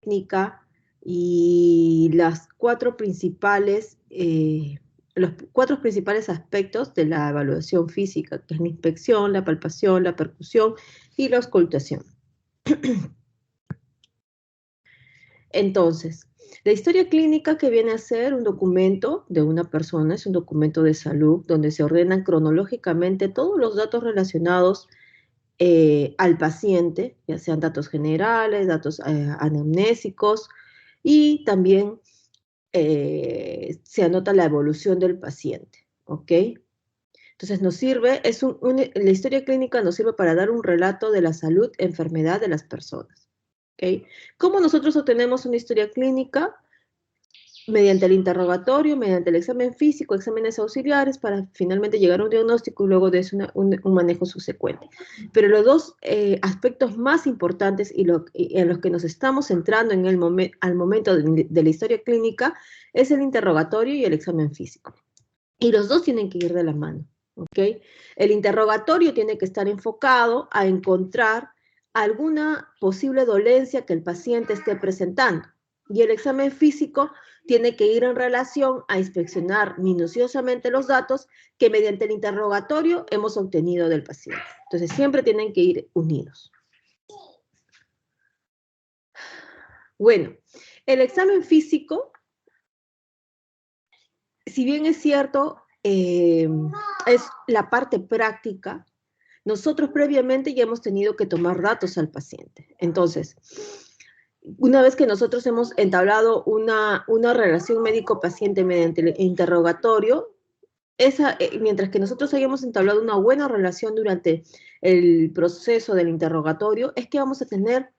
técnica y los cuatro principales aspectos de la evaluación física, que es la inspección, la palpación, la percusión y la auscultación. Entonces, la historia clínica que viene a ser un documento de una persona, es un documento de salud donde se ordenan cronológicamente todos los datos relacionados al paciente, ya sean datos generales, datos anamnésicos, y también se anota la evolución del paciente, ¿ok? Entonces nos sirve, la historia clínica nos sirve para dar un relato de la salud, enfermedad de las personas, ¿ok? ¿Cómo nosotros obtenemos una historia clínica? Mediante el interrogatorio, mediante el examen físico, exámenes auxiliares, para finalmente llegar a un diagnóstico y luego de eso un manejo subsecuente. Pero los dos aspectos más importantes y en los que nos estamos centrando al momento de la historia clínica es el interrogatorio y el examen físico. Y los dos tienen que ir de la mano, ¿ok? El interrogatorio tiene que estar enfocado a encontrar alguna posible dolencia que el paciente esté presentando. Y el examen físico tiene que ir en relación a inspeccionar minuciosamente los datos que mediante el interrogatorio hemos obtenido del paciente. Entonces, siempre tienen que ir unidos. Bueno, el examen físico, si bien es cierto, es la parte práctica, nosotros previamente ya hemos tenido que tomar datos al paciente. Entonces, una vez que nosotros hemos entablado una relación médico-paciente mediante el interrogatorio, mientras que nosotros hayamos entablado una buena relación durante el proceso del interrogatorio, es que vamos a tener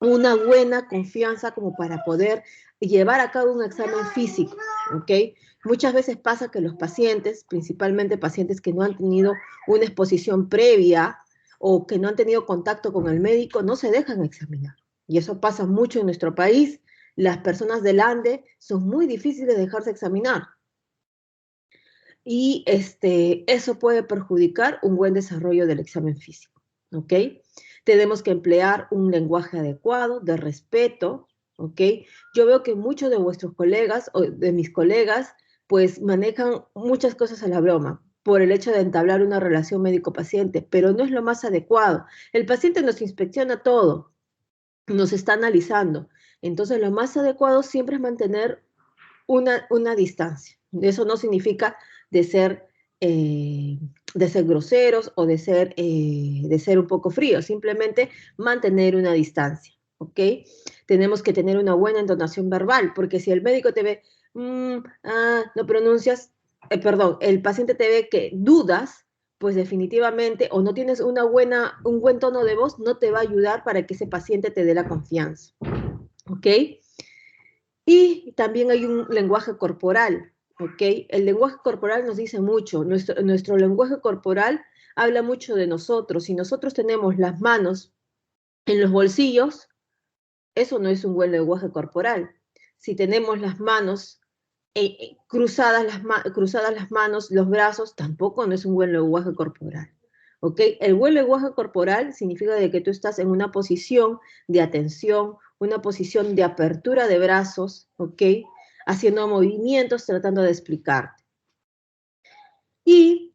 una buena confianza como para poder llevar a cabo un examen físico, ¿ok? Muchas veces pasa que los pacientes, principalmente pacientes que no han tenido una exposición previa o que no han tenido contacto con el médico, no se dejan examinar. Y eso pasa mucho en nuestro país. Las personas del Ande son muy difíciles de dejarse examinar. Y eso puede perjudicar un buen desarrollo del examen físico, ¿ok? Tenemos que emplear un lenguaje adecuado, de respeto, ¿ok? Yo veo que muchos de vuestros colegas, o de mis colegas, pues manejan muchas cosas a la broma por el hecho de entablar una relación médico-paciente, pero no es lo más adecuado. El paciente nos inspecciona todo, nos está analizando. Entonces, lo más adecuado siempre es mantener una distancia. Eso no significa de ser, eh, de ser groseros o de ser un poco fríos, simplemente mantener una distancia, ¿ok? Tenemos que tener una buena entonación verbal, porque si el médico te ve, no pronuncias, perdón, el paciente te ve que dudas, pues definitivamente, o no tienes un buen tono de voz, no te va a ayudar para que ese paciente te dé la confianza, ¿ok? Y también hay un lenguaje corporal, ¿ok? El lenguaje corporal nos dice mucho. Nuestro lenguaje corporal habla mucho de nosotros. Si nosotros tenemos las manos en los bolsillos, eso no es un buen lenguaje corporal. Si tenemos las manos cruzadas las manos, los brazos, tampoco no es un buen lenguaje corporal. ¿Ok? El buen lenguaje corporal significa de que tú estás en una posición de atención, una posición de apertura de brazos, ¿ok? Haciendo movimientos, tratando de explicarte. Y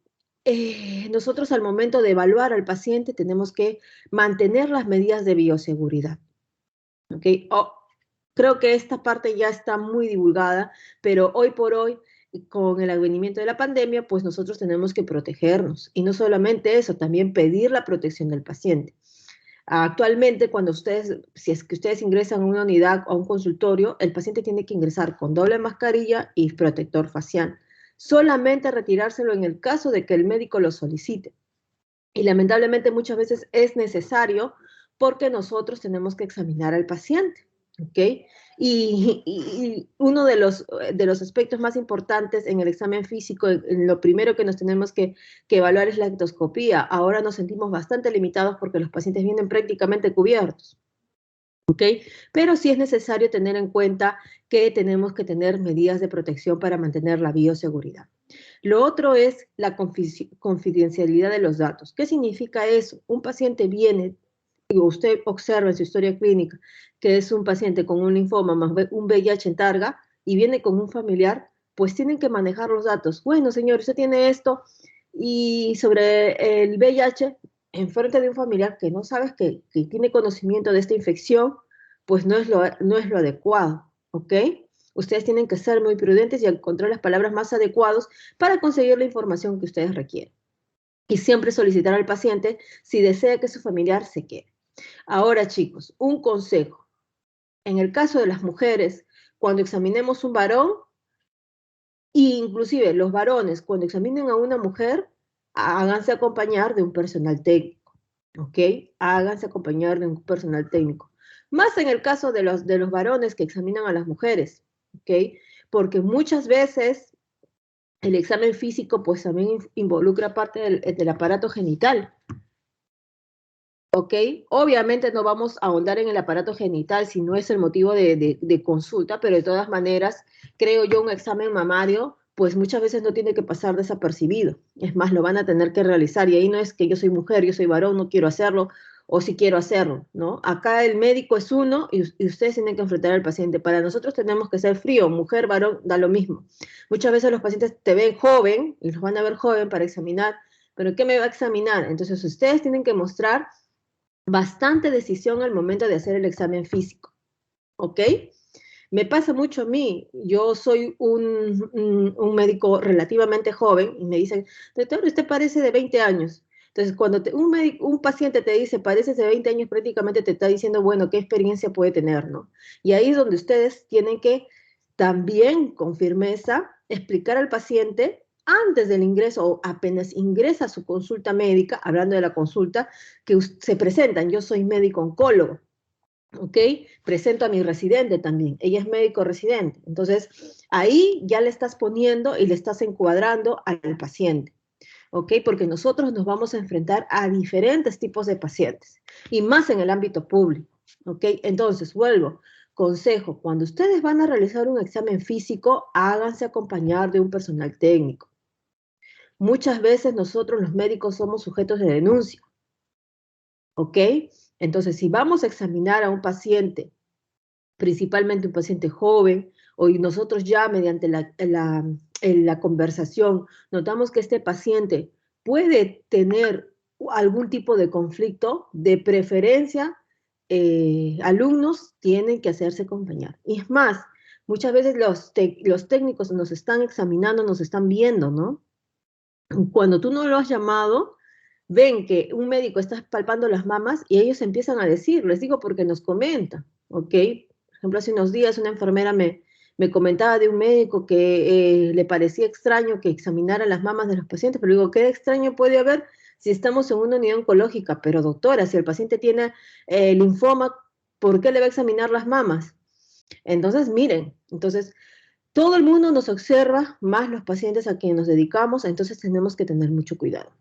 nosotros al momento de evaluar al paciente tenemos que mantener las medidas de bioseguridad, ¿ok? Creo que esta parte ya está muy divulgada, pero hoy por hoy, con el advenimiento de la pandemia, pues nosotros tenemos que protegernos. Y no solamente eso, también pedir la protección del paciente. Actualmente, si es que ustedes ingresan a una unidad o a un consultorio, el paciente tiene que ingresar con doble mascarilla y protector facial. Solamente retirárselo en el caso de que el médico lo solicite. Y lamentablemente muchas veces es necesario porque nosotros tenemos que examinar al paciente, ¿ok? Y uno de los aspectos más importantes en el examen físico, lo primero que nos tenemos que evaluar es la endoscopía. Ahora nos sentimos bastante limitados porque los pacientes vienen prácticamente cubiertos, ¿ok? Pero sí es necesario tener en cuenta que tenemos que tener medidas de protección para mantener la bioseguridad. Lo otro es la confidencialidad de los datos. ¿Qué significa eso? Un paciente viene usted observa en su historia clínica que es un paciente con un linfoma más un VIH en targa y viene con un familiar, pues tienen que manejar los datos. Bueno, señor, usted tiene esto y sobre el VIH, enfrente de un familiar que no sabes que tiene conocimiento de esta infección, pues no es lo adecuado, ¿ok? Ustedes tienen que ser muy prudentes y encontrar las palabras más adecuadas para conseguir la información que ustedes requieren. Y siempre solicitar al paciente si desea que su familiar se quede. Ahora, chicos, un consejo. En el caso de las mujeres, cuando examinemos un varón, e inclusive los varones, cuando examinen a una mujer, háganse acompañar de un personal técnico, ¿ok? Háganse acompañar de un personal técnico. Más en el caso de los varones que examinan a las mujeres, ¿ok? Porque muchas veces el examen físico pues también involucra parte del aparato genital. ¿Ok? Obviamente no vamos a ahondar en el aparato genital si no es el motivo de consulta, pero de todas maneras, creo yo, un examen mamario, pues muchas veces no tiene que pasar desapercibido. Es más, lo van a tener que realizar y ahí no es que yo soy mujer, yo soy varón, no quiero hacerlo o si quiero hacerlo, ¿no? Acá el médico es uno y ustedes tienen que enfrentar al paciente. Para nosotros tenemos que ser frío, mujer, varón, da lo mismo. Muchas veces los pacientes te ven joven y los van a ver joven para examinar, pero ¿qué me va a examinar? Entonces ustedes tienen que mostrar bastante decisión al momento de hacer el examen físico, ¿ok? Me pasa mucho a mí, yo soy un médico relativamente joven y me dicen, doctor, usted parece de 20 años. Entonces, cuando un paciente te dice, pareces de 20 años, prácticamente te está diciendo, bueno, ¿qué experiencia puede tener, no? Y ahí es donde ustedes tienen que también con firmeza explicar al paciente antes del ingreso o apenas ingresa a su consulta médica, hablando de la consulta, que se presentan, yo soy médico oncólogo, ¿ok? Presento a mi residente también, ella es médico residente. Entonces, ahí ya le estás poniendo y le estás encuadrando al paciente, ¿ok? Porque nosotros nos vamos a enfrentar a diferentes tipos de pacientes y más en el ámbito público, ¿ok? Entonces, vuelvo, consejo, cuando ustedes van a realizar un examen físico, háganse acompañar de un personal técnico. Muchas veces nosotros los médicos somos sujetos de denuncia, ¿ok? Entonces, si vamos a examinar a un paciente, principalmente un paciente joven, o nosotros ya mediante la conversación notamos que este paciente puede tener algún tipo de conflicto, de preferencia, alumnos tienen que hacerse acompañar. Y es más, muchas veces los técnicos nos están examinando, nos están viendo, ¿no? Cuando tú no lo has llamado, ven que un médico está palpando las mamas y ellos empiezan a decir, les digo porque nos comenta, ¿ok? Por ejemplo, hace unos días una enfermera me comentaba de un médico que le parecía extraño que examinara las mamas de los pacientes, pero digo, ¿qué extraño puede haber si estamos en una unidad oncológica? Pero doctora, si el paciente tiene linfoma, ¿por qué le va a examinar las mamas? Entonces, miren, entonces todo el mundo nos observa, más los pacientes a quienes nos dedicamos, entonces tenemos que tener mucho cuidado.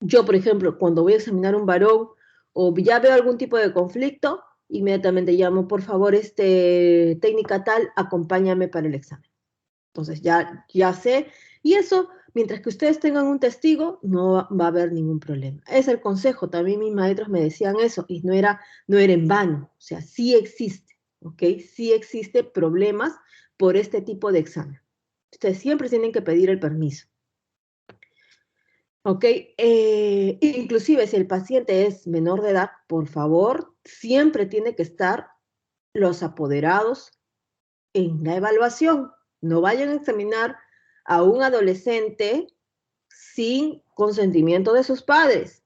Yo, por ejemplo, cuando voy a examinar un varón o ya veo algún tipo de conflicto, inmediatamente llamo, por favor, técnica tal, acompáñame para el examen. Entonces ya sé, y eso, mientras que ustedes tengan un testigo, no va a haber ningún problema. Es el consejo, también mis maestros me decían eso, y no era en vano, o sea, sí existe, ¿ok? Sí existe problemas por este tipo de examen. Ustedes siempre tienen que pedir el permiso. ¿Ok? Inclusive si el paciente es menor de edad, por favor, siempre tiene que estar los apoderados en la evaluación. No vayan a examinar a un adolescente sin consentimiento de sus padres,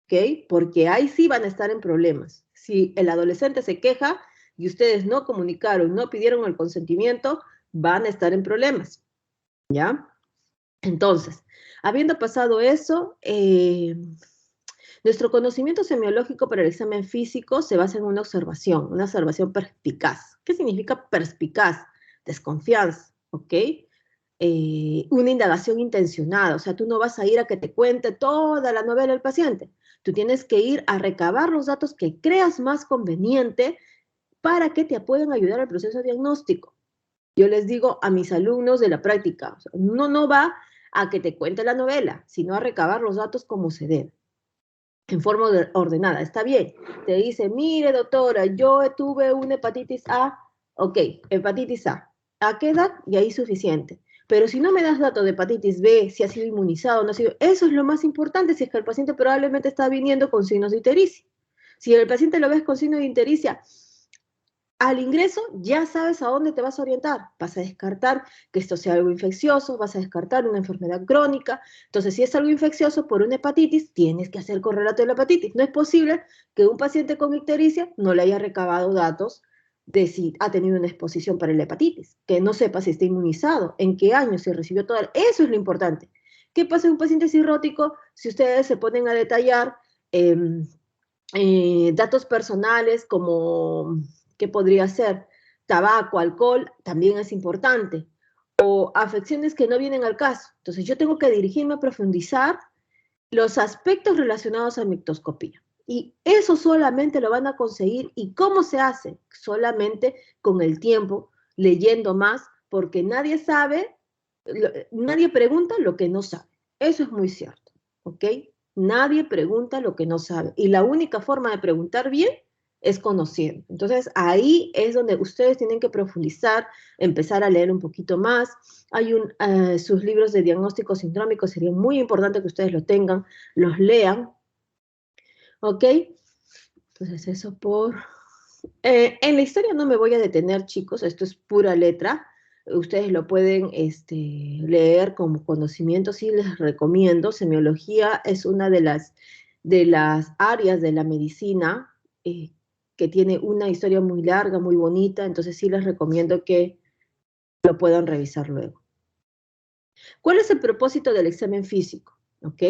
¿ok? Porque ahí sí van a estar en problemas. Si el adolescente se queja y ustedes no comunicaron, no pidieron el consentimiento, van a estar en problemas, ¿ya? Entonces, habiendo pasado eso, nuestro conocimiento semiológico para el examen físico se basa en una observación perspicaz. ¿Qué significa perspicaz? Desconfianza, ¿ok? Una indagación intencionada, o sea, tú no vas a ir a que te cuente toda la novela del paciente, tú tienes que ir a recabar los datos que creas más conveniente para que te puedan ayudar al proceso diagnóstico. Yo les digo a mis alumnos de la práctica, o sea, uno no va a que te cuente la novela, sino a recabar los datos como se debe. en forma ordenada. Está bien. Te dice, mire, doctora, yo tuve una hepatitis A. Ok, hepatitis A. ¿A qué edad? Y ahí suficiente. Pero si no me das datos de hepatitis B, si ha sido inmunizado o no ha sido, eso es lo más importante, si es que el paciente probablemente está viniendo con signos de ictericia. Si el paciente lo ves con signos de ictericia, al ingreso ya sabes a dónde te vas a orientar. Vas a descartar que esto sea algo infeccioso, vas a descartar una enfermedad crónica. Entonces, si es algo infeccioso por una hepatitis, tienes que hacer correlato de la hepatitis. No es posible que un paciente con ictericia no le haya recabado datos de si ha tenido una exposición para la hepatitis, que no sepa si está inmunizado, en qué año se recibió todo. Eso es lo importante. ¿Qué pasa en un paciente cirrótico si ustedes se ponen a detallar datos personales como, ¿qué podría ser? Tabaco, alcohol, también es importante. O afecciones que no vienen al caso. Entonces yo tengo que dirigirme a profundizar los aspectos relacionados a mictoscopía. Y eso solamente lo van a conseguir. ¿Y cómo se hace? Solamente con el tiempo, leyendo más, porque nadie sabe, nadie pregunta lo que no sabe. Eso es muy cierto, ¿ok? Nadie pregunta lo que no sabe. Y la única forma de preguntar bien es conociendo. Entonces, ahí es donde ustedes tienen que profundizar, empezar a leer un poquito más. Hay sus libros de diagnóstico sindrómico, sería muy importante que ustedes lo tengan, los lean, ¿ok? Entonces, eso por... en la historia no me voy a detener, chicos, esto es pura letra. Ustedes lo pueden leer como conocimiento, sí les recomiendo. Semiología es una de las áreas de la medicina que tiene una historia muy larga, muy bonita, entonces sí les recomiendo que lo puedan revisar luego. ¿Cuál es el propósito del examen físico? ¿Ok?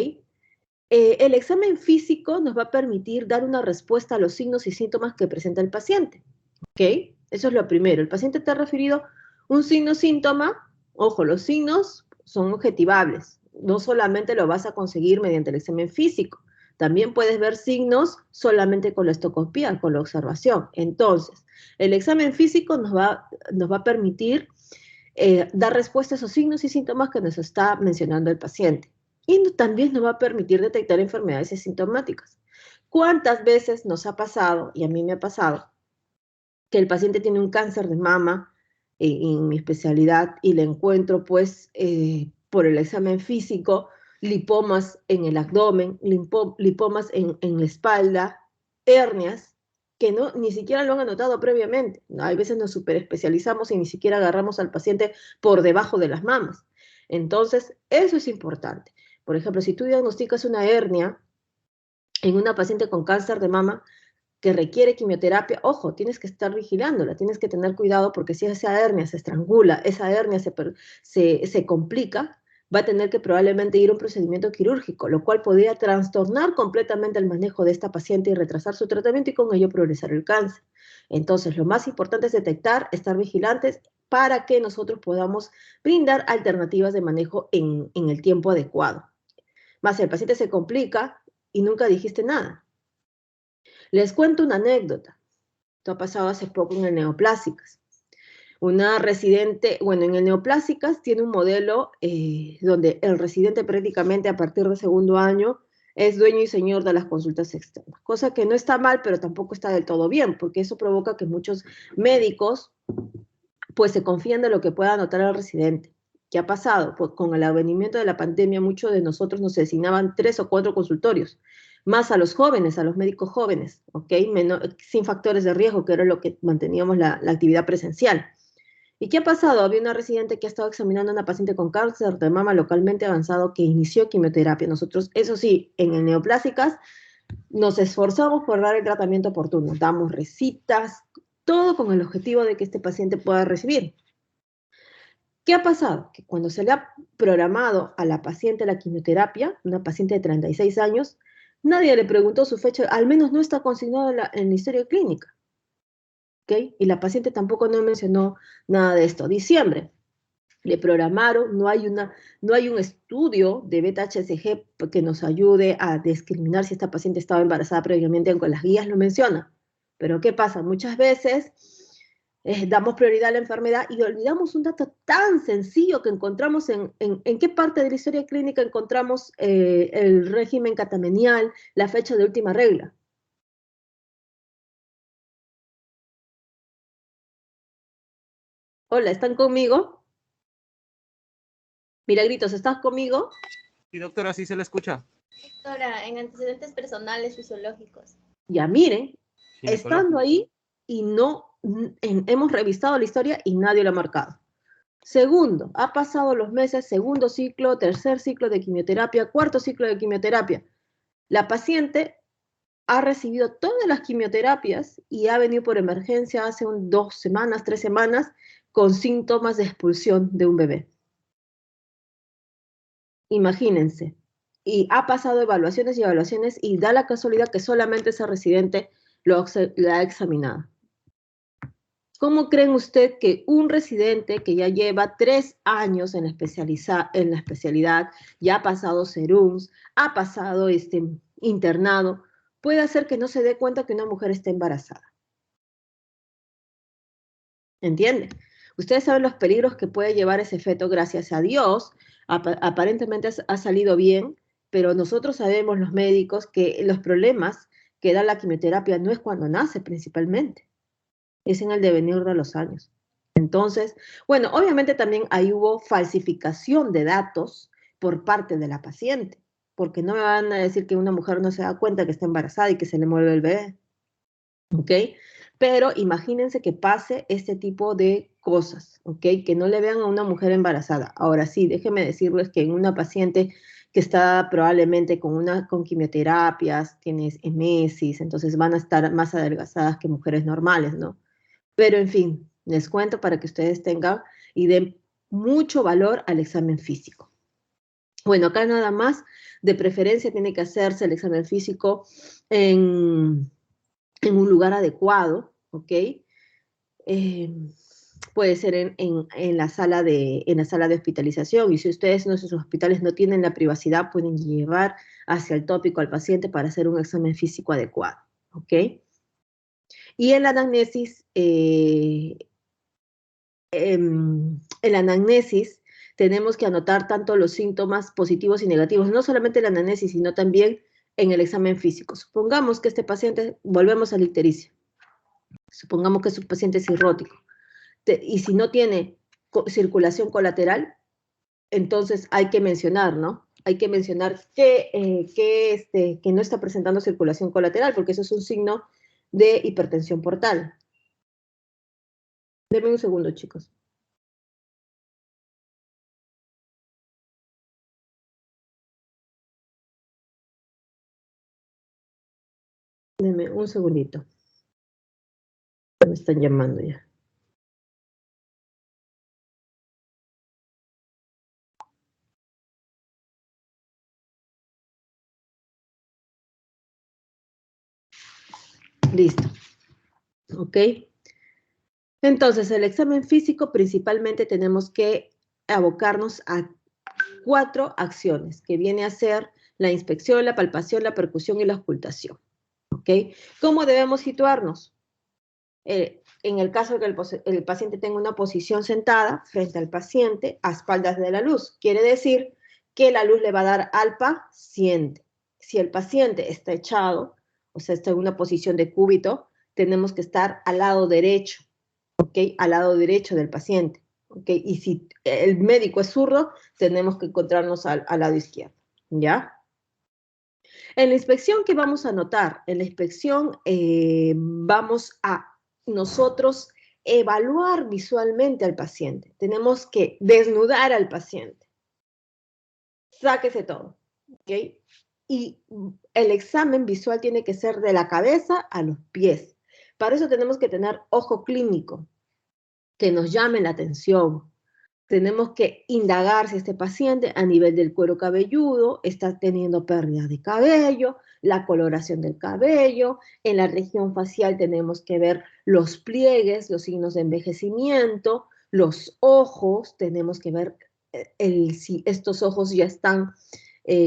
El examen físico nos va a permitir dar una respuesta a los signos y síntomas que presenta el paciente. ¿Ok? Eso es lo primero. El paciente te ha referido un signo-síntoma. Ojo, los signos son objetivables. No solamente lo vas a conseguir mediante el examen físico. También puedes ver signos solamente con la estocopía, con la observación. Entonces, el examen físico nos va a permitir dar respuesta a esos signos y síntomas que nos está mencionando el paciente. Y también nos va a permitir detectar enfermedades asintomáticas. ¿Cuántas veces nos ha pasado, y a mí me ha pasado, que el paciente tiene un cáncer de mama en mi especialidad y le encuentro pues por el examen físico lipomas en el abdomen, lipomas en la espalda, hernias, que no, ni siquiera lo han anotado previamente. Hay veces nos superespecializamos y ni siquiera agarramos al paciente por debajo de las mamas. Entonces, eso es importante. Por ejemplo, si tú diagnosticas una hernia en una paciente con cáncer de mama, que requiere quimioterapia, ojo, tienes que estar vigilándola, tienes que tener cuidado porque si esa hernia se estrangula, esa hernia se complica, va a tener que probablemente ir a un procedimiento quirúrgico, lo cual podría trastornar completamente el manejo de esta paciente y retrasar su tratamiento y con ello progresar el cáncer. Entonces, lo más importante es detectar, estar vigilantes para que nosotros podamos brindar alternativas de manejo en el tiempo adecuado. Más si el paciente se complica y nunca dijiste nada. Les cuento una anécdota. Esto ha pasado hace poco en el Neoplásicas. Una residente, bueno, en el Neoplásicas tiene un modelo donde el residente prácticamente a partir del segundo año es dueño y señor de las consultas externas, cosa que no está mal, pero tampoco está del todo bien, porque eso provoca que muchos médicos pues se confían de lo que pueda anotar el residente. ¿Qué ha pasado? Pues con el advenimiento de la pandemia, muchos de nosotros nos designaban 3 o 4 consultorios, más a los jóvenes, a los médicos jóvenes, ¿ok? Sin factores de riesgo, que era lo que manteníamos la actividad presencial. ¿Y qué ha pasado? Había una residente que ha estado examinando a una paciente con cáncer de mama localmente avanzado que inició quimioterapia. Nosotros, eso sí, en el Neoplásicas nos esforzamos por dar el tratamiento oportuno. Damos recetas, todo con el objetivo de que este paciente pueda recibir. ¿Qué ha pasado? Que cuando se le ha programado a la paciente la quimioterapia, una paciente de 36 años, nadie le preguntó su fecha, al menos no está consignado en la historia clínica. ¿Ok? Y la paciente tampoco no mencionó nada de esto. Diciembre, le programaron, no hay un estudio de beta-HCG que nos ayude a discriminar si esta paciente estaba embarazada previamente, aunque las guías lo mencionan. Pero ¿qué pasa? Muchas veces damos prioridad a la enfermedad y olvidamos un dato tan sencillo que encontramos en qué parte de la historia clínica encontramos el régimen catamenial, la fecha de última regla. Hola, ¿están conmigo? Milagritos, ¿estás conmigo? Sí, doctora, sí se la escucha. Doctora, en antecedentes personales fisiológicos. Ya miren, estando Ginecológico. ahí y no hemos revisado la historia y nadie lo ha marcado. Segundo, ha pasado los meses, segundo ciclo, tercer ciclo de quimioterapia, cuarto ciclo de quimioterapia. La paciente ha recibido todas las quimioterapias y ha venido por emergencia hace 2 semanas, 3 semanas, con síntomas de expulsión de un bebé. Imagínense. Y ha pasado evaluaciones y evaluaciones y da la casualidad que solamente ese residente la ha examinado. ¿Cómo creen usted que un residente que ya lleva 3 años en la especialidad, ya ha pasado serums, ha pasado internado, puede hacer que no se dé cuenta que una mujer está embarazada? ¿Entiende? Ustedes saben los peligros que puede llevar ese feto, gracias a Dios, aparentemente ha salido bien, pero nosotros sabemos los médicos que los problemas que da la quimioterapia no es cuando nace principalmente, es en el devenir de los años. Entonces, bueno, obviamente también ahí hubo falsificación de datos por parte de la paciente, porque no me van a decir que una mujer no se da cuenta que está embarazada y que se le mueve el bebé, ¿ok? Pero imagínense que pase este tipo de cosas, ¿ok? Que no le vean a una mujer embarazada. Ahora sí, déjenme decirles que en una paciente que está probablemente con quimioterapias, tiene emesis, entonces van a estar más adelgazadas que mujeres normales, ¿no? Pero en fin, les cuento para que ustedes tengan y den mucho valor al examen físico. Bueno, acá nada más, de preferencia tiene que hacerse el examen físico en un lugar adecuado, ¿ok? Puede ser en la sala de hospitalización, y si ustedes en sus hospitales no tienen la privacidad, pueden llevar hacia el tópico al paciente para hacer un examen físico adecuado, ¿ok? Y en la anamnesis, tenemos que anotar tanto los síntomas positivos y negativos, no solamente en la anamnesis, sino también en el examen físico. Supongamos que este paciente, volvemos a la ictericia, supongamos que es un paciente cirrótico, y si no tiene circulación colateral, entonces hay que mencionar, ¿no? Hay que mencionar que no está presentando circulación colateral, porque eso es un signo de hipertensión portal. Denme un segundo, chicos. Denme un segundito. Me están llamando ya. Listo. ¿Ok? Entonces, el examen físico principalmente tenemos que abocarnos a 4 acciones, que viene a ser la inspección, la palpación, la percusión y la ocultación. ¿Ok? ¿Cómo debemos situarnos? En el caso de que el paciente tenga una posición sentada frente al paciente a espaldas de la luz, quiere decir que la luz le va a dar al paciente. Si el paciente está echado, o sea, está en una posición de cúbito, tenemos que estar al lado derecho, ¿ok? Al lado derecho del paciente, ¿ok? Y si el médico es zurdo, tenemos que encontrarnos al lado izquierdo, ¿ya? En la inspección, ¿qué vamos a notar? En la inspección vamos a nosotros evaluar visualmente al paciente. Tenemos que desnudar al paciente. Sáquese todo, ¿ok? Y el examen visual tiene que ser de la cabeza a los pies. Para eso tenemos que tener ojo clínico, que nos llame la atención. Tenemos que indagar si este paciente a nivel del cuero cabelludo está teniendo pérdida de cabello, la coloración del cabello. En la región facial tenemos que ver los pliegues, los signos de envejecimiento, los ojos, tenemos que ver si estos ojos ya están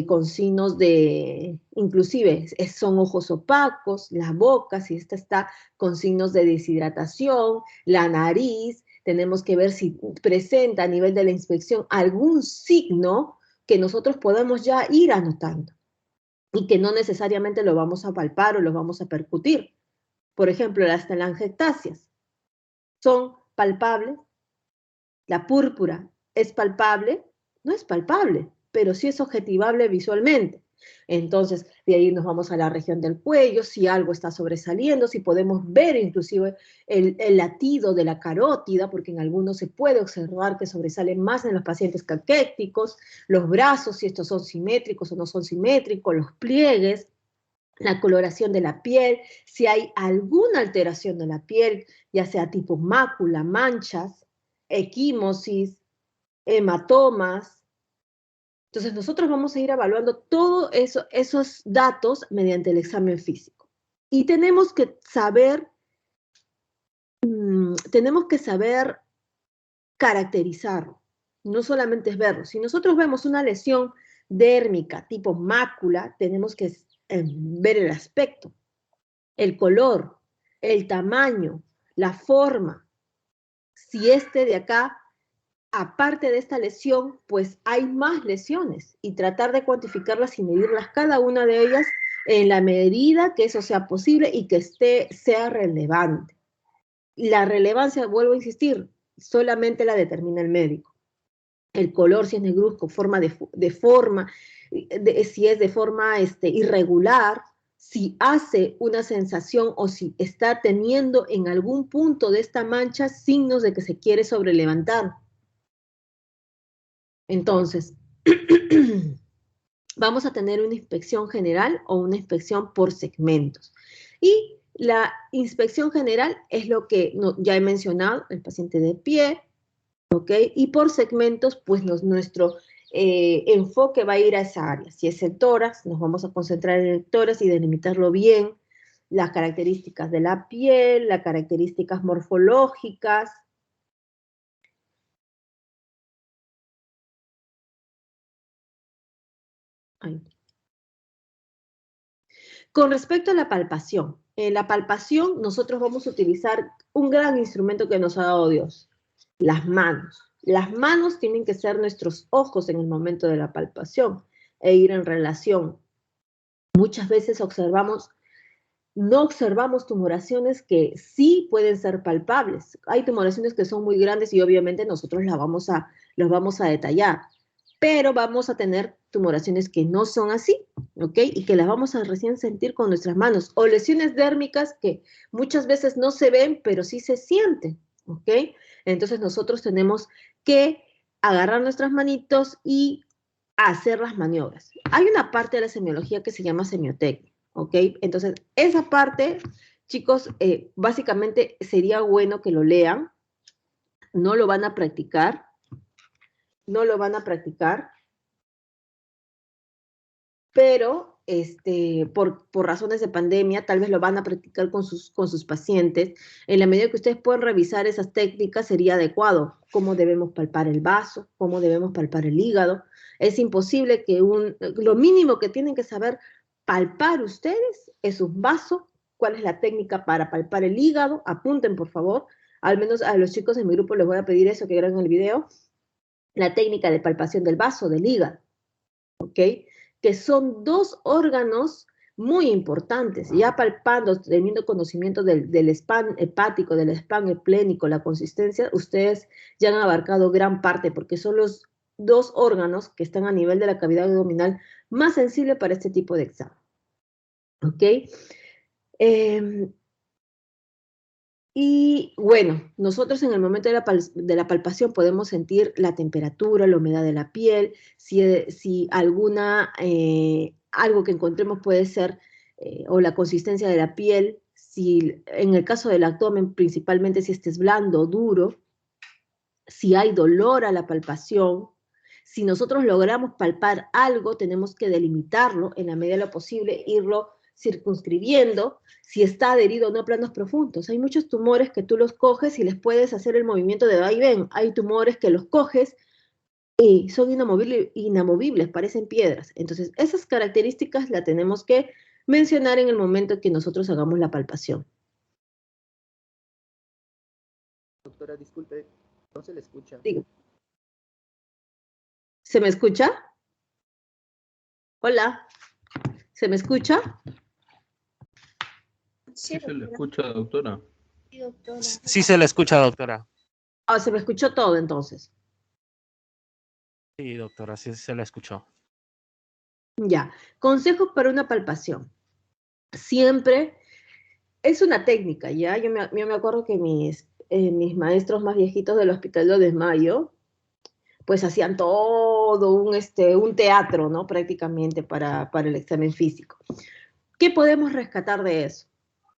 con signos de, inclusive son ojos opacos, la boca, si esta está con signos de deshidratación, la nariz, tenemos que ver si presenta a nivel de la inspección algún signo que nosotros podemos ya ir anotando y que no necesariamente lo vamos a palpar o lo vamos a percutir. Por ejemplo, las telangiectasias son palpables, la púrpura es palpable, no es palpable, pero sí es objetivable visualmente. Entonces, de ahí nos vamos a la región del cuello, si algo está sobresaliendo, si podemos ver inclusive el latido de la carótida, porque en algunos se puede observar que sobresalen más en los pacientes caquéticos, los brazos, si estos son simétricos o no son simétricos, los pliegues, la coloración de la piel, si hay alguna alteración de la piel, ya sea tipo mácula, manchas, equimosis, hematomas. Entonces nosotros vamos a ir evaluando todos esos datos mediante el examen físico. Y tenemos que saber caracterizarlo. No solamente es verlo. Si nosotros vemos una lesión dérmica tipo mácula, tenemos que ver el aspecto, el color, el tamaño, la forma. Si este de acá, aparte de esta lesión, pues hay más lesiones y tratar de cuantificarlas y medirlas cada una de ellas en la medida que eso sea posible y que sea relevante. La relevancia, vuelvo a insistir, solamente la determina el médico. El color, si es negruzco, si es de forma irregular, si hace una sensación o si está teniendo en algún punto de esta mancha signos de que se quiere sobrelevantar. Entonces, vamos a tener una inspección general o una inspección por segmentos. Y la inspección general es lo que ya he mencionado, el paciente de pie, ¿ok? Y por segmentos, pues nuestro enfoque va a ir a esa área. Si es el tórax, nos vamos a concentrar en el tórax y delimitarlo bien, las características de la piel, las características morfológicas. Ay. Con respecto a la palpación nosotros vamos a utilizar un gran instrumento que nos ha dado Dios, las manos. Las manos tienen que ser nuestros ojos en el momento de la palpación e ir en relación. Muchas veces no observamos tumoraciones que sí pueden ser palpables. Hay tumoraciones que son muy grandes y obviamente nosotros los vamos a detallar, pero vamos a tener tumoraciones que no son así, ¿ok? Y que las vamos a recién sentir con nuestras manos. O lesiones dérmicas que muchas veces no se ven, pero sí se sienten, ¿ok? Entonces nosotros tenemos que agarrar nuestras manitos y hacer las maniobras. Hay una parte de la semiología que se llama semiotecnia, ¿ok? Entonces, esa parte, chicos, básicamente sería bueno que lo lean. No lo van a practicar. No lo van a practicar. Pero por razones de pandemia, tal vez lo van a practicar con sus pacientes. En la medida que ustedes puedan revisar esas técnicas, sería adecuado. Cómo debemos palpar el vaso, cómo debemos palpar el hígado. Es imposible que lo mínimo que tienen que saber palpar ustedes es un vaso. ¿Cuál es la técnica para palpar el hígado? Apunten, por favor. Al menos a los chicos de mi grupo les voy a pedir eso, que graben el video. La técnica de palpación del vaso, del hígado. ¿Ok? Que son dos órganos muy importantes, ya palpando, teniendo conocimiento del spam hepático, del spam esplénico, la consistencia, ustedes ya han abarcado gran parte, porque son los dos órganos que están a nivel de la cavidad abdominal más sensible para este tipo de examen. ¿Ok? Y bueno, nosotros en el momento de la palpación podemos sentir la temperatura, la humedad de la piel, si algo que encontremos puede ser, o la consistencia de la piel, si en el caso del abdomen principalmente si este es blando o duro, si hay dolor a la palpación. Si nosotros logramos palpar algo, tenemos que delimitarlo en la medida de lo posible, irlo circunscribiendo, si está adherido o no a planos profundos. Hay muchos tumores que tú los coges y les puedes hacer el movimiento de va y ven. Hay tumores que los coges y son inamovibles, parecen piedras. Entonces, esas características las tenemos que mencionar en el momento que nosotros hagamos la palpación. Doctora, disculpe, no se le escucha. Digo. ¿Se me escucha? Hola, ¿se me escucha? Sí, se le escucha, doctora. Sí, doctora. Sí se le escucha, doctora. Ah, se me escuchó todo entonces. Sí, doctora, sí se le escuchó. Ya, consejos para una palpación. Siempre es una técnica, ¿ya? Yo me acuerdo que mis maestros más viejitos del Hospital de Desmayo, pues hacían todo un teatro, ¿no? Prácticamente para el examen físico. ¿Qué podemos rescatar de eso?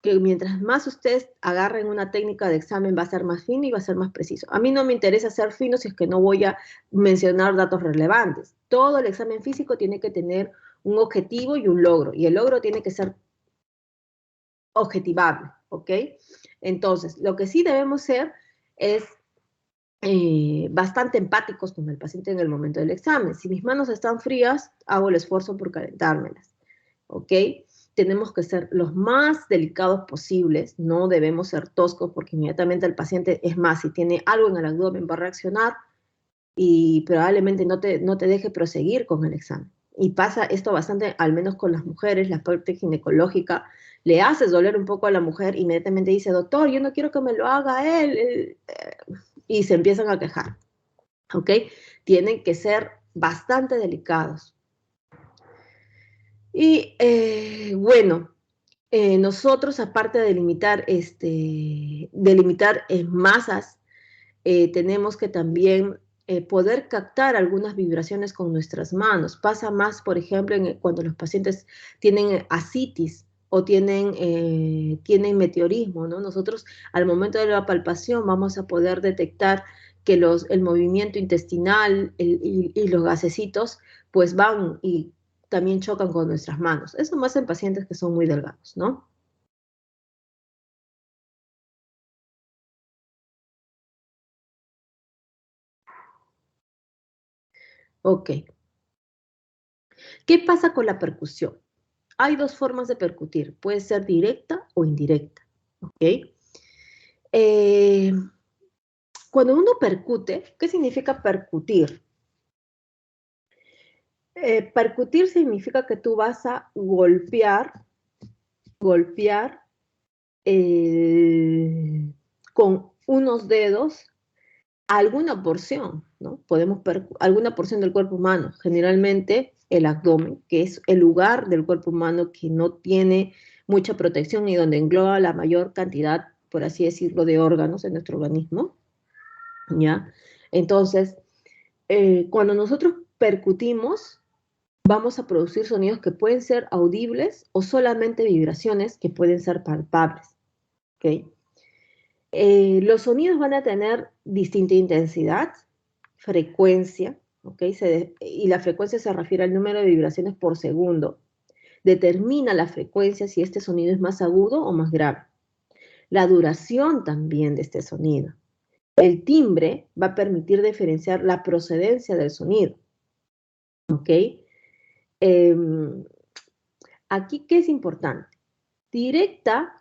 Que mientras más ustedes agarren una técnica de examen va a ser más fino y va a ser más preciso. A mí no me interesa ser fino si es que no voy a mencionar datos relevantes. Todo el examen físico tiene que tener un objetivo y un logro, y el logro tiene que ser objetivable, ¿ok? Entonces, lo que sí debemos ser es bastante empáticos con el paciente en el momento del examen. Si mis manos están frías, hago el esfuerzo por calentármelas, ¿ok? Tenemos que ser los más delicados posibles, no debemos ser toscos porque inmediatamente el paciente, es más, si tiene algo en el abdomen va a reaccionar y probablemente no te deje proseguir con el examen. Y pasa esto bastante, al menos con las mujeres, la parte ginecológica, le haces doler un poco a la mujer, inmediatamente dice, doctor, yo no quiero que me lo haga él, y se empiezan a quejar, ¿ok? Tienen que ser bastante delicados. Y bueno, nosotros, aparte de delimitar en masas, tenemos que también poder captar algunas vibraciones con nuestras manos. Pasa más, por ejemplo, cuando los pacientes tienen ascitis o tienen meteorismo, ¿no? Nosotros, al momento de la palpación, vamos a poder detectar que el movimiento intestinal y los gasecitos, pues van y también chocan con nuestras manos. Eso más en pacientes que son muy delgados, ¿no? Ok. ¿Qué pasa con la percusión? Hay dos formas de percutir. Puede ser directa o indirecta, ¿ok? Cuando uno percute, ¿qué significa percutir? Percutir significa que tú vas a golpear con unos dedos alguna porción, ¿no? Alguna porción del cuerpo humano, generalmente el abdomen, que es el lugar del cuerpo humano que no tiene mucha protección y donde engloba la mayor cantidad, por así decirlo, de órganos en nuestro organismo, ¿ya? Entonces, cuando nosotros percutimos, vamos a producir sonidos que pueden ser audibles o solamente vibraciones que pueden ser palpables, ¿ok? Los sonidos van a tener distinta intensidad, frecuencia, ¿ok? Y la frecuencia se refiere al número de vibraciones por segundo. Determina la frecuencia si este sonido es más agudo o más grave. La duración también de este sonido. El timbre va a permitir diferenciar la procedencia del sonido, ¿ok? Aquí, ¿qué es importante? Directa,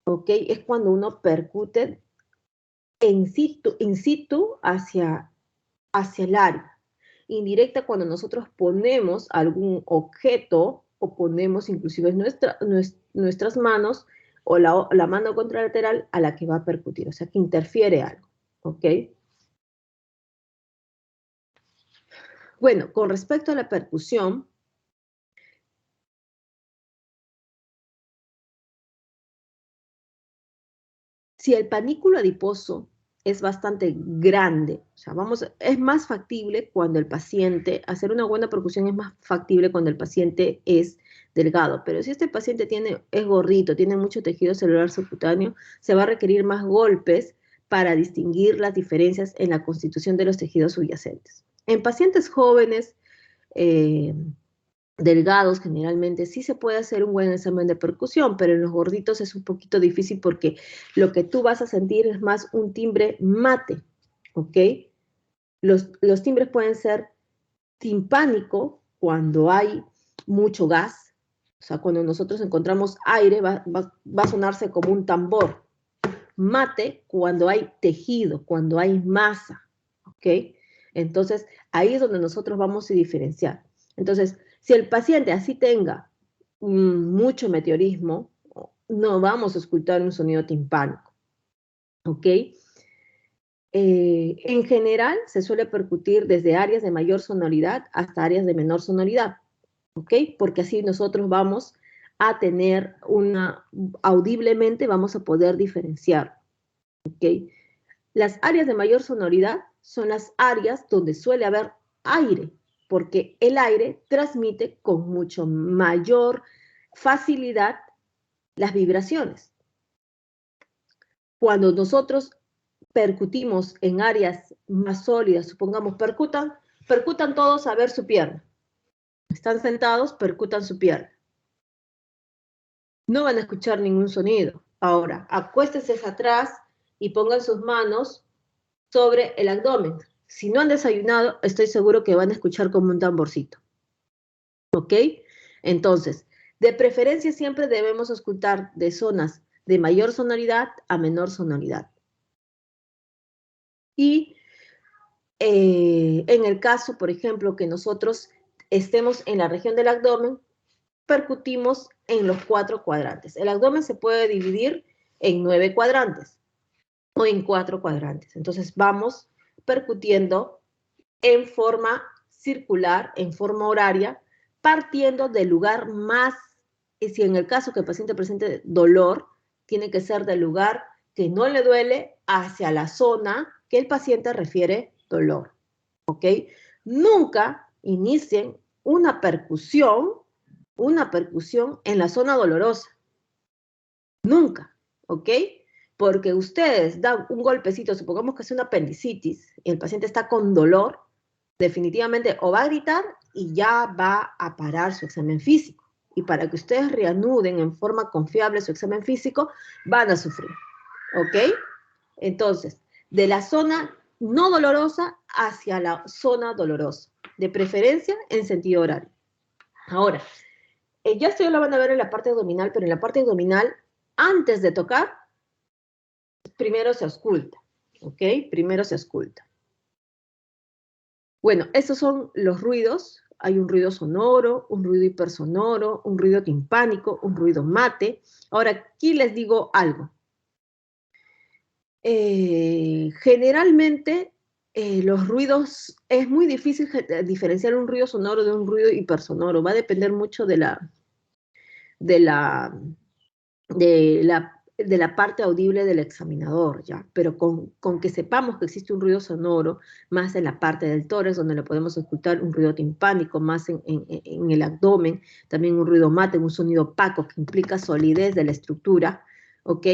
¿ok? Es cuando uno percute in situ hacia el área. Indirecta cuando nosotros ponemos algún objeto o ponemos inclusive nuestras manos o la mano contralateral a la que va a percutir, o sea que interfiere algo, ¿ok? Bueno, con respecto a la percusión, si el panículo adiposo es bastante grande, o sea, es más factible cuando el paciente, hacer una buena percusión es más factible cuando el paciente es delgado, pero si este paciente es gordito, tiene mucho tejido celular subcutáneo, se va a requerir más golpes para distinguir las diferencias en la constitución de los tejidos subyacentes. En pacientes jóvenes, delgados, generalmente sí se puede hacer un buen examen de percusión, pero en los gorditos es un poquito difícil porque lo que tú vas a sentir es más un timbre mate, ¿ok? Los timbres pueden ser timpánico, cuando hay mucho gas, o sea, cuando nosotros encontramos aire, va a sonarse como un tambor. Mate, cuando hay tejido, cuando hay masa, ¿ok? Entonces, ahí es donde nosotros vamos a diferenciar. Entonces, si el paciente así tenga mucho meteorismo, no vamos a escuchar un sonido timpánico, ¿ok? En general, se suele percutir desde áreas de mayor sonoridad hasta áreas de menor sonoridad, ¿ok? Porque así nosotros vamos a tener audiblemente vamos a poder diferenciar, ¿ok? Las áreas de mayor sonoridad son las áreas donde suele haber aire, porque el aire transmite con mucho mayor facilidad las vibraciones. Cuando nosotros percutimos en áreas más sólidas, supongamos, percutan todos a ver su pierna. Están sentados, percutan su pierna. No van a escuchar ningún sonido. Ahora, acuéstense hacia atrás y pongan sus manos sobre el abdomen. Si no han desayunado, estoy seguro que van a escuchar como un tamborcito. ¿Ok? Entonces, de preferencia siempre debemos escuchar de zonas de mayor sonoridad a menor sonoridad. Y en el caso, por ejemplo, que nosotros estemos en la región del abdomen, percutimos en los 4 cuadrantes. El abdomen se puede dividir en 9 cuadrantes o en 4 cuadrantes. Entonces vamos percutiendo en forma circular, en forma horaria, partiendo del lugar más, y si en el caso que el paciente presente dolor, tiene que ser del lugar que no le duele hacia la zona que el paciente refiere dolor, ¿ok? Nunca inicien una percusión en la zona dolorosa. Nunca, ¿ok? Porque ustedes dan un golpecito, supongamos que es una apendicitis, y el paciente está con dolor, definitivamente o va a gritar y ya va a parar su examen físico. Y para que ustedes reanuden en forma confiable su examen físico, van a sufrir, ¿ok? Entonces, de la zona no dolorosa hacia la zona dolorosa, de preferencia en sentido horario. Ahora, ya esto ya lo van a ver en la parte abdominal, pero en la parte abdominal, antes de tocar, primero se ausculta, ¿ok? Primero se ausculta. Bueno, esos son los ruidos. Hay un ruido sonoro, un ruido hipersonoro, un ruido timpánico, un ruido mate. Ahora, aquí les digo algo. Generalmente, los ruidos, es muy difícil diferenciar un ruido sonoro de un ruido hipersonoro. Va a depender mucho de la parte audible del examinador, ¿ya? Pero con que sepamos que existe un ruido sonoro, más en la parte del tórax, donde le podemos escuchar un ruido timpánico, más en el abdomen, también un ruido mate, un sonido opaco que implica solidez de la estructura, ¿ok?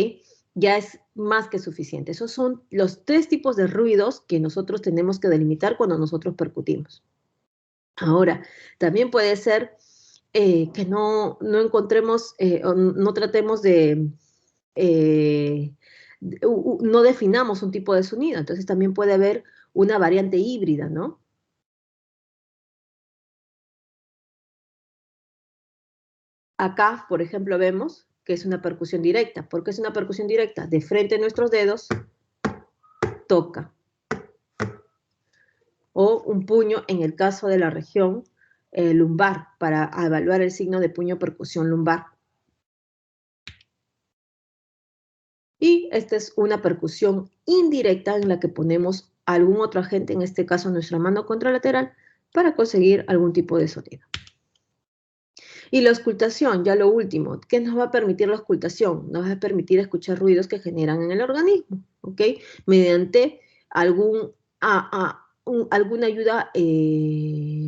Ya es más que suficiente. Esos son los 3 tipos de ruidos que nosotros tenemos que delimitar cuando nosotros percutimos. Ahora, también puede ser que no encontremos o no tratemos de no definamos un tipo de sonido, entonces también puede haber una variante híbrida, ¿no? Acá, por ejemplo, vemos que es una percusión directa. ¿Por qué es una percusión directa? De frente a nuestros dedos, toca. O un puño en el caso de la región lumbar, para evaluar el signo de puño percusión lumbar. Y esta es una percusión indirecta en la que ponemos algún otro agente, en este caso nuestra mano contralateral, para conseguir algún tipo de sonido. Y la auscultación, ya lo último, ¿qué nos va a permitir la auscultación? Nos va a permitir escuchar ruidos que generan en el organismo, ¿ok? Mediante alguna ayuda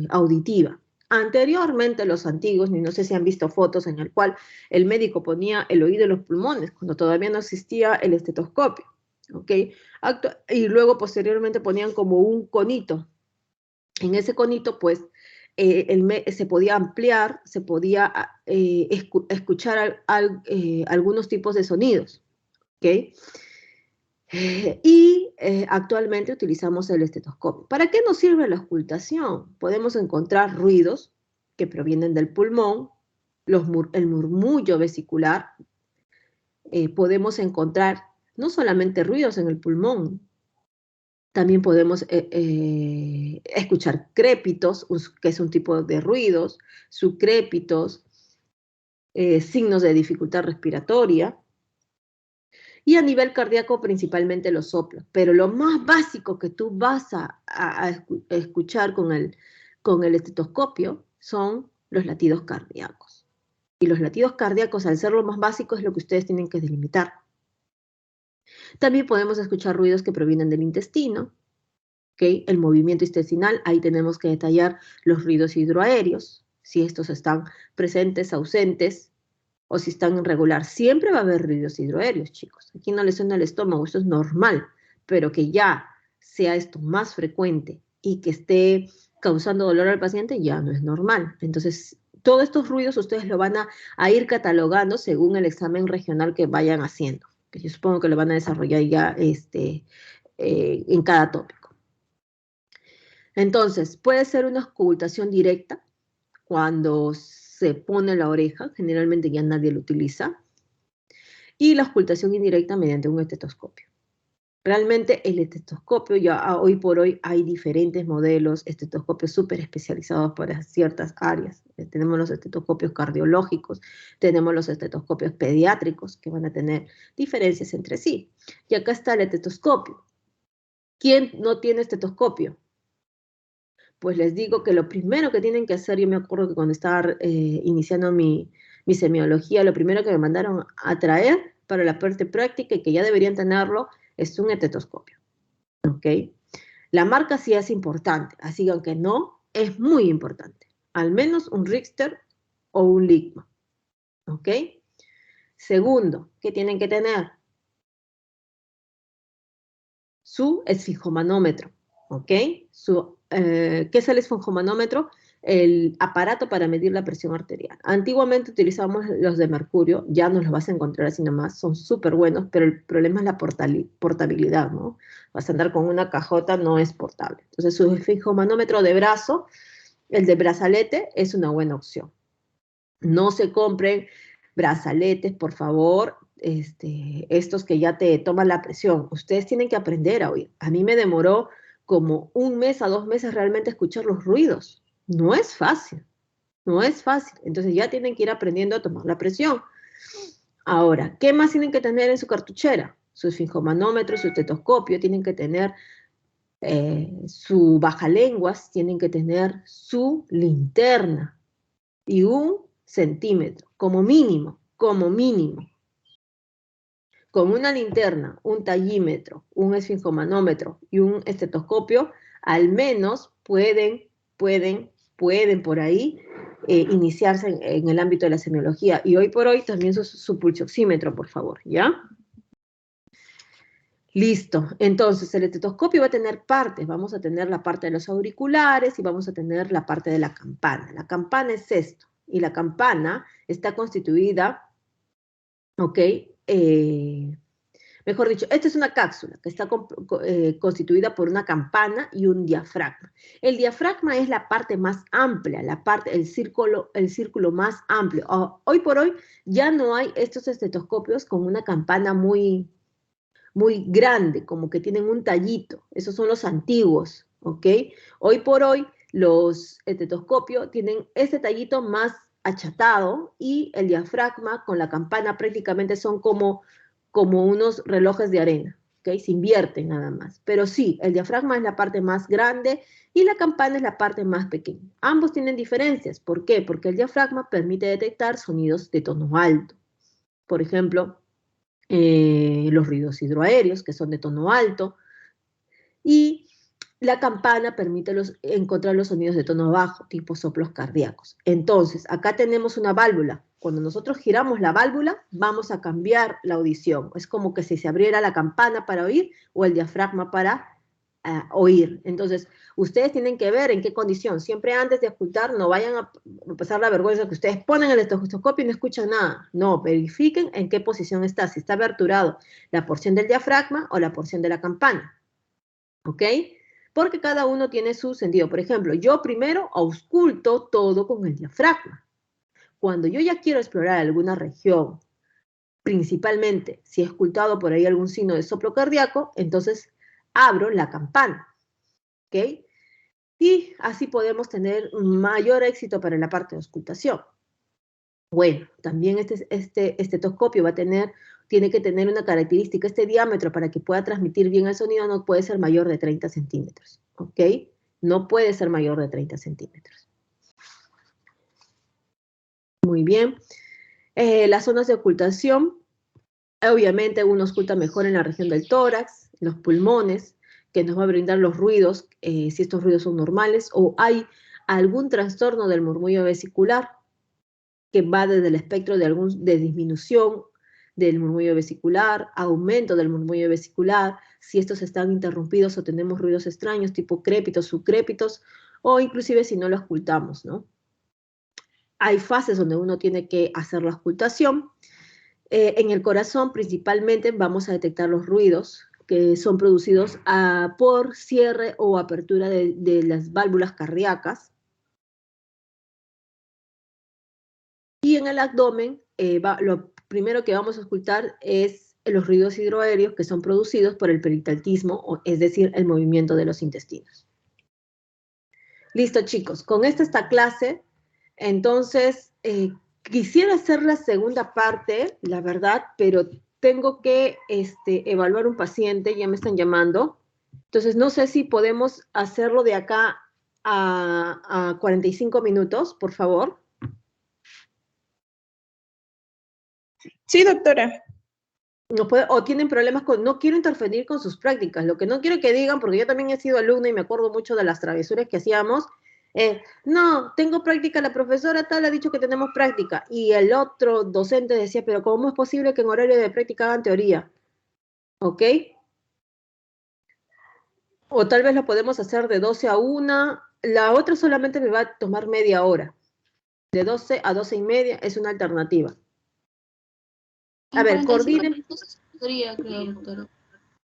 auditiva. Anteriormente los antiguos, no sé si han visto fotos en el cual el médico ponía el oído en los pulmones, cuando todavía no existía el estetoscopio, ¿ok? Y luego posteriormente ponían como un conito. En ese conito, pues, se podía ampliar, se podía escuchar algunos tipos de sonidos, ¿ok? Y actualmente utilizamos el estetoscopio. ¿Para qué nos sirve la auscultación? Podemos encontrar ruidos que provienen del pulmón, el murmullo vesicular. Podemos encontrar no solamente ruidos en el pulmón, también podemos escuchar crépitos, que es un tipo de ruidos, subcrépitos, signos de dificultad respiratoria. Y a nivel cardíaco, principalmente los soplos. Pero lo más básico que tú vas a escuchar con el estetoscopio son los latidos cardíacos. Y los latidos cardíacos, al ser lo más básico, es lo que ustedes tienen que delimitar. También podemos escuchar ruidos que provienen del intestino, ¿okay? El movimiento intestinal, ahí tenemos que detallar los ruidos hidroaéreos, si estos están presentes, ausentes, o si están irregular. Siempre va a haber ruidos hidroaéreos, chicos. Aquí no les suena el estómago, esto es normal, pero que ya sea esto más frecuente y que esté causando dolor al paciente, ya no es normal. Entonces, todos estos ruidos ustedes lo van a ir catalogando según el examen regional que vayan haciendo, que yo supongo que lo van a desarrollar ya en cada tópico. Entonces, puede ser una auscultación directa, cuando se pone la oreja, generalmente ya nadie lo utiliza, y la auscultación indirecta mediante un estetoscopio. Realmente el estetoscopio, ya hoy por hoy hay diferentes modelos, estetoscopios súper especializados para ciertas áreas. Tenemos los estetoscopios cardiológicos, tenemos los estetoscopios pediátricos, que van a tener diferencias entre sí. Y acá está el estetoscopio. ¿Quién no tiene estetoscopio? Pues les digo que lo primero que tienen que hacer, yo me acuerdo que cuando estaba iniciando mi semiología, lo primero que me mandaron a traer para la parte práctica y que ya deberían tenerlo, es un estetoscopio, ¿ok? La marca sí es importante, así que aunque no, es muy importante. Al menos un Richter o un Ligma, ¿ok? Segundo, ¿qué tienen que tener? Su esfingomanómetro, ¿ok? ¿Qué es el esfingomanómetro? El aparato para medir la presión arterial. Antiguamente utilizábamos los de mercurio, ya no los vas a encontrar así nomás, son súper buenos, pero el problema es la portabilidad, ¿no? Vas a andar con una cajota, no es portable. Entonces, su esfingomanómetro de brazo, el de brazalete, es una buena opción. No se compren brazaletes, por favor, estos que ya te toman la presión. Ustedes tienen que aprender a oír. A mí me demoró como 1 mes a 2 meses realmente escuchar los ruidos. No es fácil, no es fácil. Entonces ya tienen que ir aprendiendo a tomar la presión. Ahora, ¿qué más tienen que tener en su cartuchera? Su esfingomanómetro, su estetoscopio, tienen que tener su bajalenguas, tienen que tener su linterna y un centímetro, como mínimo, como mínimo. Con una linterna, un tallímetro, un esfingomanómetro y un estetoscopio, al menos pueden por ahí iniciarse en el ámbito de la semiología. Y hoy por hoy también su pulsoxímetro, por favor, ¿ya? Listo. Entonces, el estetoscopio va a tener partes. Vamos a tener la parte de los auriculares y vamos a tener la parte de la campana. La campana es esto. Y la campana está constituida, ¿ok? Mejor dicho, esta es una cápsula que está constituida por una campana y un diafragma. El diafragma es la parte más amplia, el círculo más amplio. Hoy por hoy ya no hay estos estetoscopios con una campana muy grande, como que tienen un tallito. Esos son los antiguos, ¿ok? Hoy por hoy los estetoscopios tienen este tallito más achatado y el diafragma con la campana prácticamente son como unos relojes de arena, ¿ok? Se invierten nada más. Pero sí, el diafragma es la parte más grande y la campana es la parte más pequeña. Ambos tienen diferencias. ¿Por qué? Porque el diafragma permite detectar sonidos de tono alto. Por ejemplo, los ruidos hidroaéreos, que son de tono alto, y la campana permite encontrar los sonidos de tono bajo, tipo soplos cardíacos. Entonces, acá tenemos una válvula. Cuando nosotros giramos la válvula, vamos a cambiar la audición. Es como que si se abriera la campana para oír o el diafragma para oír. Entonces, ustedes tienen que ver en qué condición. Siempre antes de escuchar, no vayan a pasar la vergüenza que ustedes ponen el estetoscopio y no escuchan nada. No, verifiquen en qué posición está, si está aberturado la porción del diafragma o la porción de la campana. ¿Ok? Porque cada uno tiene su sentido. Por ejemplo, yo primero ausculto todo con el diafragma. Cuando yo ya quiero explorar alguna región, principalmente si he escultado por ahí algún signo de soplo cardíaco, entonces abro la campana. ¿Ok? Y así podemos tener mayor éxito para la parte de auscultación. Bueno, también este estetoscopio tiene que tener una característica, este diámetro para que pueda transmitir bien el sonido no puede ser mayor de 30 centímetros, ¿ok? No puede ser mayor de 30 centímetros. Muy bien. Las zonas de ocultación, obviamente uno oculta mejor en la región del tórax, los pulmones, que nos va a brindar los ruidos, si estos ruidos son normales, o hay algún trastorno del murmullo vesicular, que va desde el espectro de disminución del murmullo vesicular, aumento del murmullo vesicular, si estos están interrumpidos o tenemos ruidos extraños, tipo crépitos, subcrépitos, o inclusive si no lo ocultamos, ¿no? Hay fases donde uno tiene que hacer la ocultación. En el corazón, principalmente, vamos a detectar los ruidos que son producidos por cierre o apertura de las válvulas cardíacas. Y en el abdomen, lo primero que vamos a ocultar es los ruidos hidroaéreos que son producidos por el peristaltismo, es decir, el movimiento de los intestinos. Listo, chicos, con esta clase. Entonces, quisiera hacer la segunda parte, la verdad, pero tengo que evaluar un paciente, ya me están llamando. Entonces, no sé si podemos hacerlo de acá a 45 minutos, por favor. Sí, doctora. O tienen problemas no quiero interferir con sus prácticas, lo que no quiero que digan, porque yo también he sido alumna y me acuerdo mucho de las travesuras que hacíamos, no, tengo práctica, la profesora tal ha dicho que tenemos práctica, y el otro docente decía, pero ¿cómo es posible que en horario de práctica hagan teoría? ¿Ok? O tal vez lo podemos hacer de 12 a 1, la otra solamente me va a tomar media hora, de 12 a 12 y media es una alternativa. A ver, coordinen. Creo, doctora.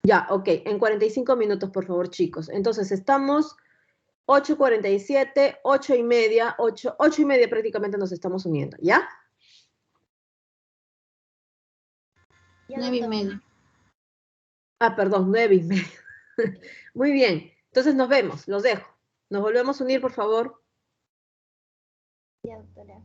Ya, ok, en 45 minutos, por favor, chicos. Entonces, estamos 8:47, 8 y media, 8 y media prácticamente nos estamos uniendo, ¿ya? 9:30. Ah, perdón, 9 y media. Muy bien, entonces nos vemos, los dejo. Nos volvemos a unir, por favor. Ya, doctora.